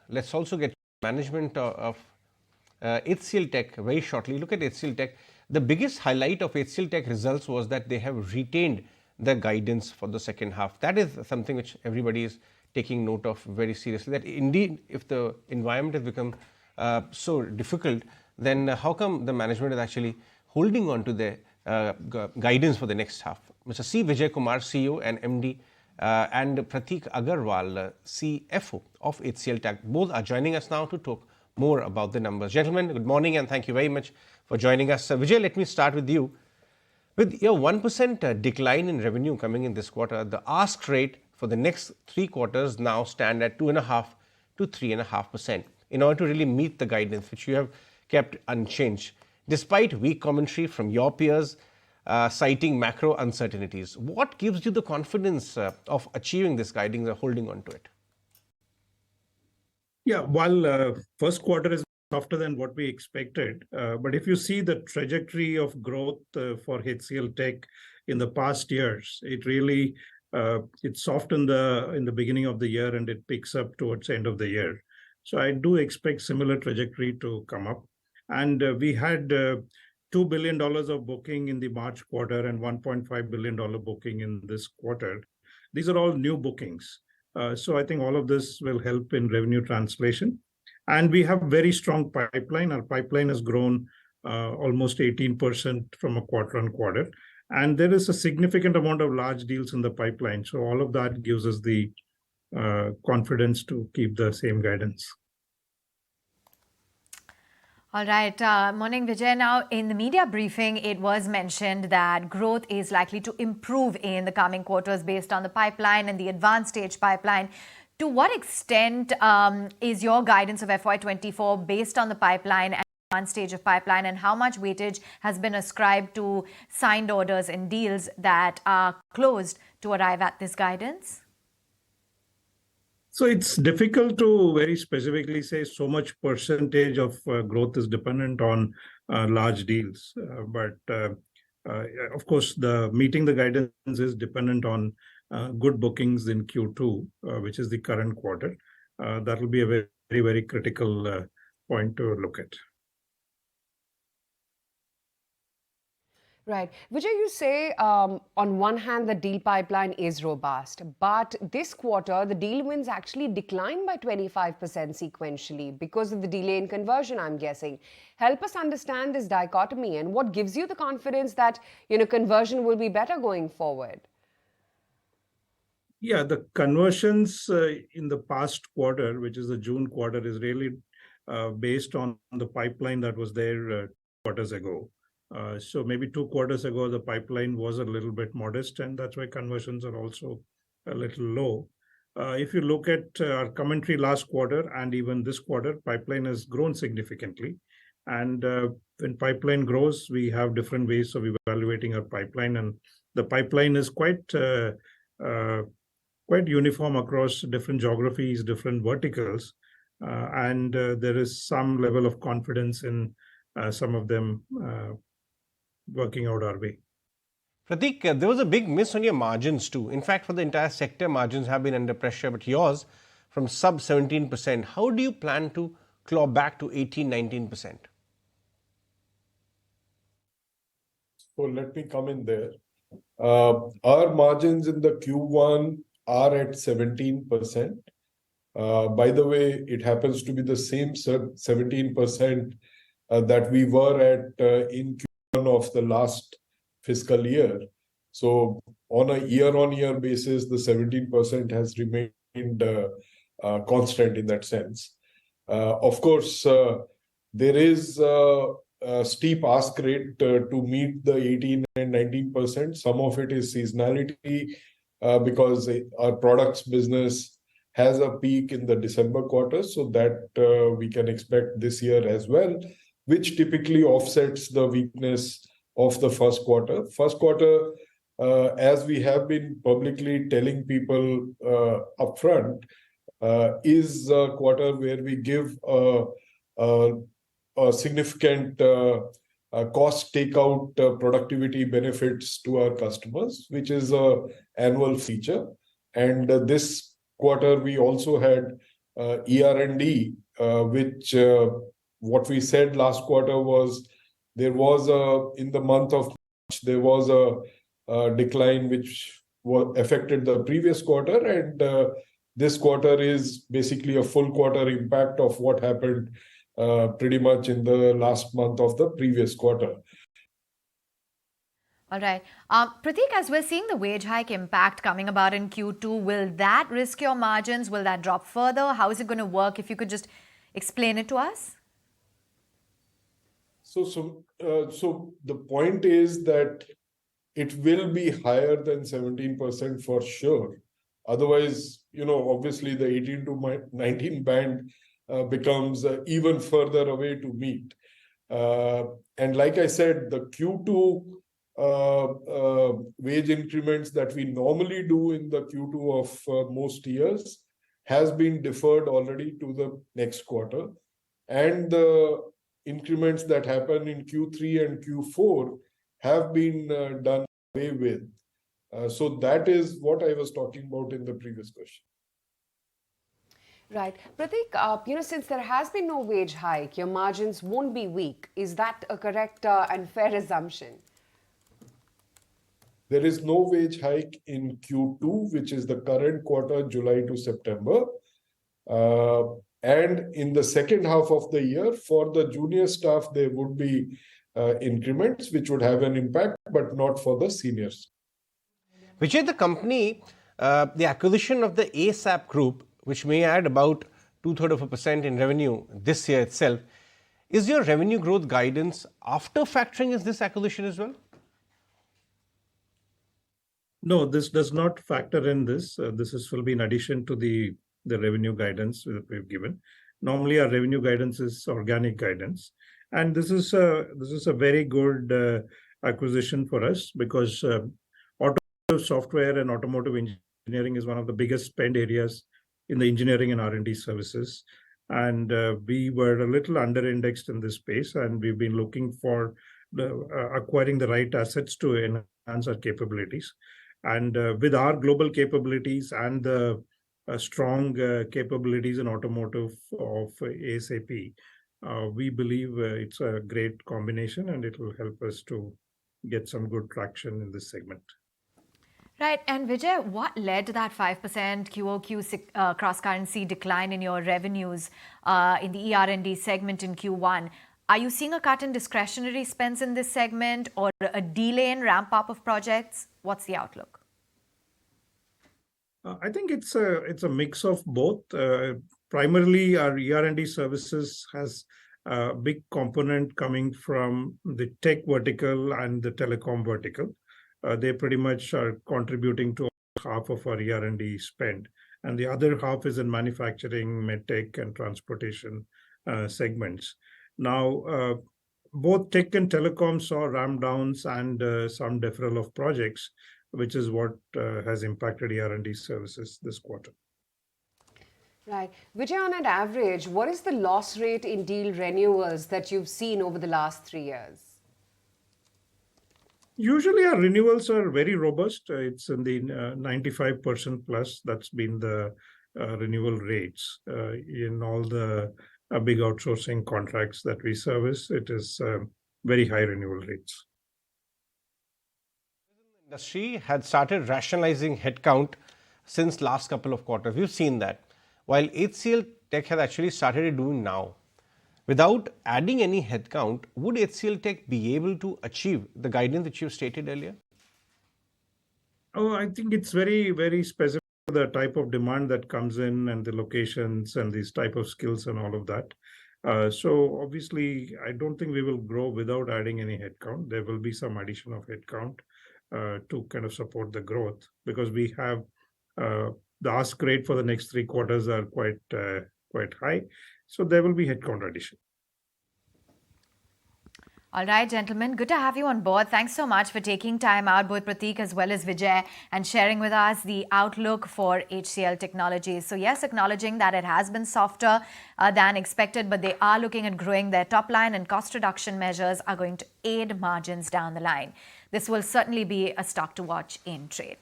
let's also get management of HCL Tech very shortly. Look at HCL Tech. The biggest highlight of HCL Tech results was that they have retained the guidance for the second half. That is something which everybody is taking note of very seriously. That indeed, if the environment has become so difficult, then how come the management is actually holding on to their guidance for the next half? Mr. C. Vijayakumar, CEO and MD, and Prateek Aggarwal, CFO of HCL Tech, both are joining us now to talk more about the numbers. Gentlemen, good morning and thank you very much for joining us. Vijay, let me start with you. With your 1% decline in revenue coming in this quarter, the ask rate for the next 3 quarters now stand at 2.5 to 3.5% in order to really meet the guidance which you have kept unchanged, despite weak commentary from your peers citing macro uncertainties. What gives you the confidence of achieving this guidance or holding on to it? Yeah, while first quarter is softer than what we expected, but if you see the trajectory of growth for HCL Tech in the past years, it really it's soft in the beginning of the year and it picks up towards the end of the year. So I do expect similar trajectory to come up. And we had $2 billion of booking in the March quarter and $1.5 billion booking in this quarter. These are all new bookings. So I think all of this will help in revenue translation. And we have very strong pipeline. Our pipeline has grown almost 18% from a quarter on quarter. And there is a significant amount of large deals in the pipeline. So all of that gives us the confidence to keep the same guidance. All right. Morning, Vijay. Now, in the media briefing, it was mentioned that growth is likely to improve in the coming quarters based on the pipeline and the advanced stage pipeline. To what extent is your guidance of FY24 based on the pipeline and advanced stage of pipeline, and how much weightage has been ascribed to signed orders and deals that are closed to arrive at this guidance? So it's difficult to very specifically say so much percentage of growth is dependent on large deals. But of course, meeting the guidance is dependent on good bookings in Q2, which is the current quarter. That will be a very, very critical point to look at. Right. Vijay, you say on one hand, the deal pipeline is robust, but this quarter, the deal wins actually declined by 25% sequentially because of the delay in conversion, I'm guessing. Help us understand this dichotomy and what gives you the confidence that, conversion will be better going forward. Yeah, the conversions in the past quarter, which is the June quarter, is really based on the pipeline that was there quarters ago. So maybe 2 quarters ago, the pipeline was a little bit modest, and that's why conversions are also a little low. If you look at our commentary last quarter and even this quarter, pipeline has grown significantly. And when pipeline grows, we have different ways of evaluating our pipeline. And the pipeline is quite uniform across different geographies, different verticals. And there is some level of confidence in some of them working out our way. Prateek, there was a big miss on your margins too. In fact, for the entire sector, margins have been under pressure, but yours from sub 17%. How do you plan to claw back to 18-19%? So let me come in there. Our margins in the Q1 are at 17%. By the way, it happens to be the same 17% that we were at in Q1 of the last fiscal year. So on a year-on-year basis, the 17% has remained constant in that sense. Of course, there is a steep ask rate to meet the 18 and 19%. Some of it is seasonality because our products business has a peak in the December quarter, so that we can expect this year as well, which typically offsets the weakness of the first quarter. First quarter, as we have been publicly telling people upfront, is a quarter where we give a significant cost takeout productivity benefits to our customers, which is an annual feature. And this quarter, we also had ER&D, which what we said last quarter was there was in the month of March, there was a decline which affected the previous quarter, and this quarter is basically a full quarter impact of what happened pretty much in the last month of the previous quarter. All right. Prateek, as we're seeing the wage hike impact coming about in Q2, will that risk your margins? Will that drop further? How is it going to work? If you could just explain it to us. So the point is that it will be higher than 17% for sure. Otherwise, obviously the 18 to 19 band becomes even further away to meet. And like I said, the Q2 wage increments that we normally do in the Q2 of most years has been deferred already to the next quarter. And the increments that happen in Q3 and Q4 have been done away with. So that is what I was talking about in the previous question. Right. Prateek, since there has been no wage hike, your margins won't be weak. Is that a correct and fair assumption? There is no wage hike in Q2, which is the current quarter, July to September. And in the second half of the year, for the junior staff, there would be increments which would have an impact, but not for the seniors. Vijay, the company, the acquisition of the ASAP group, which may add about 0.2% in revenue this year itself, is your revenue growth guidance after factoring in this acquisition as well? No, this does not factor in this. This will be in addition to the revenue guidance that we've given. Normally, our revenue guidance is organic guidance, and this is a very good acquisition for us because automotive software and automotive engineering is one of the biggest spend areas in the engineering and R&D services. And we were a little under-indexed in this space, and we've been looking for acquiring the right assets to enhance our capabilities. And with our global capabilities and the strong capabilities in automotive of ASAP, we believe it's a great combination, and it will help us to get some good traction in this segment. Right. And Vijay, what led to that 5% QOQ cross-currency decline in your revenues in the ER&D segment in Q1? Are you seeing a cut in discretionary spends in this segment or a delay in ramp-up of projects? What's the outlook? I think it's a mix of both. Primarily, our ER&D services has a big component coming from the tech vertical and the telecom vertical. They pretty much are contributing to half of our ER&D spend. And the other half is in manufacturing, medtech, and transportation segments. Now, both tech and telecom saw ramp downs and some deferral of projects, which is what has impacted ER&D services this quarter. Right. Vijay, on an average, what is the loss rate in deal renewals that you've seen over the last 3 years? Usually our renewals are very robust. It's in the 95% plus. That's been the renewal rates in all the big outsourcing contracts that we service. It is very high renewal rates. The industry had started rationalizing headcount since last couple of quarters. We've seen that. While HCL Tech has actually started doing now. Without adding any headcount, would HCL Tech be able to achieve the guidance that you stated earlier? Oh, I think it's very, very specific to the type of demand that comes in and the locations and these type of skills and all of that. So obviously, I don't think we will grow without adding any headcount. There will be some addition of headcount to kind of support the growth because we have the ask rate for the next 3 quarters are quite high. So there will be headcount addition. All right, gentlemen, good to have you on board. Thanks so much for taking time out, both Prateek as well as Vijay, and sharing with us the outlook for HCL Technologies. So yes, acknowledging that it has been softer than expected, but they are looking at growing their top line, and cost reduction measures are going to aid margins down the line. This will certainly be a stock to watch in trade.